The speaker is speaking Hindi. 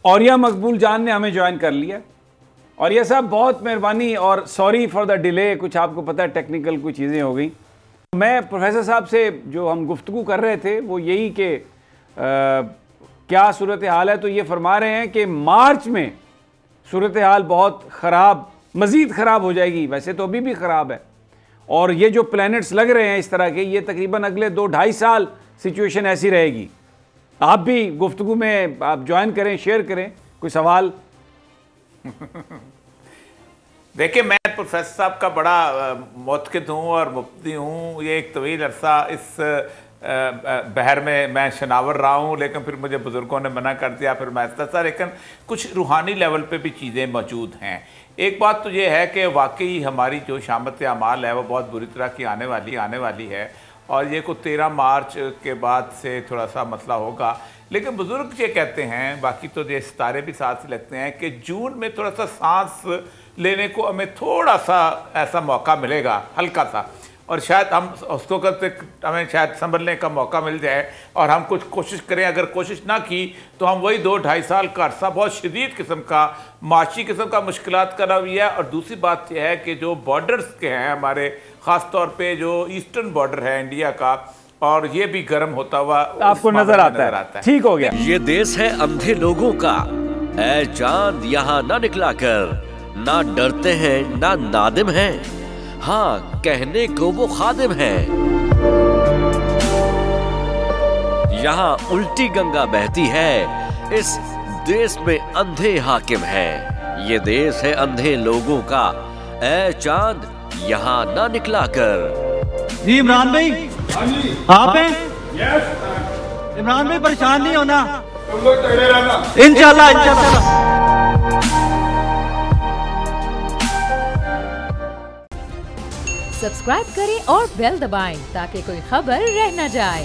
औरिया मकबूल जान ने हमें ज्वाइन कर लिया। और ये साहब बहुत मेहरबानी और सॉरी फॉर द डिले, कुछ आपको पता है टेक्निकल कुछ चीज़ें हो गई। मैं प्रोफेसर साहब से जो हम गुफ्तगू कर रहे थे वो यही कि क्या सूरत हाल है, तो ये फरमा रहे हैं कि मार्च में सूरत हाल बहुत ख़राब, मज़ीद ख़राब हो जाएगी। वैसे तो अभी भी ख़राब है, और ये जो प्लैनेट्स लग रहे हैं इस तरह के, ये तकरीबन अगले 2-2.5 साल सिचुएशन ऐसी रहेगी। आप भी गुफ्तगू में आप ज्वाइन करें, शेयर करें कोई सवाल। देखिए, मैं प्रोफेसर साहब का बड़ा मुतक़िद हूँ और मुफ्ती हूँ। ये एक तवील अरसा इस बहर में मैं शनावर रहा हूँ, लेकिन फिर मुझे बुज़ुर्गों ने मना कर दिया, फिर मैं ऐसा। लेकिन कुछ रूहानी लेवल पे भी चीज़ें मौजूद हैं। एक बात तो ये है कि वाकई हमारी जो शामत अमाल है वो बहुत बुरी तरह की आने वाली है, और ये को 13 मार्च के बाद से थोड़ा सा मसला होगा। लेकिन बुज़ुर्ग ये कहते हैं, बाकी तो ये सितारे भी साथ ही लगते हैं, कि जून में थोड़ा सा सांस लेने को हमें थोड़ा सा ऐसा मौका मिलेगा, हल्का सा, और शायद हम उसको करते हमें शायद संभलने का मौका मिल जाए और हम कुछ कोशिश करें। अगर कोशिश ना की तो हम वही 2-2.5 साल का अरसा बहुत शदीद किस्म का, माशी किस्म का मुश्किलात का रवैया है। और दूसरी बात यह है कि जो बॉर्डर्स के हैं हमारे, ख़ास तौर पे जो ईस्टर्न बॉर्डर है इंडिया का, और ये भी गर्म होता हुआ आपको नजर आता है। ठीक हो गया। ये देश है अंधे लोगों का, ऐ चांद यहाँ ना निकला कर, ना डरते हैं ना नादिम हैं, हाँ कहने को वो खादिम है। यहाँ उल्टी गंगा बहती है, इस देश में अंधे हाकिम है। ये देश है अंधे लोगों का, ऐ चांद यहाँ ना निकला कर। जी इमरान भाई, आप हैं? इमरान भाई परेशान नहीं होना, तुम लोग तगड़े रहना, इंशाल्लाह इंशाल्लाह। सब्सक्राइब करें और बेल दबाएं ताकि कोई खबर रह न जाए।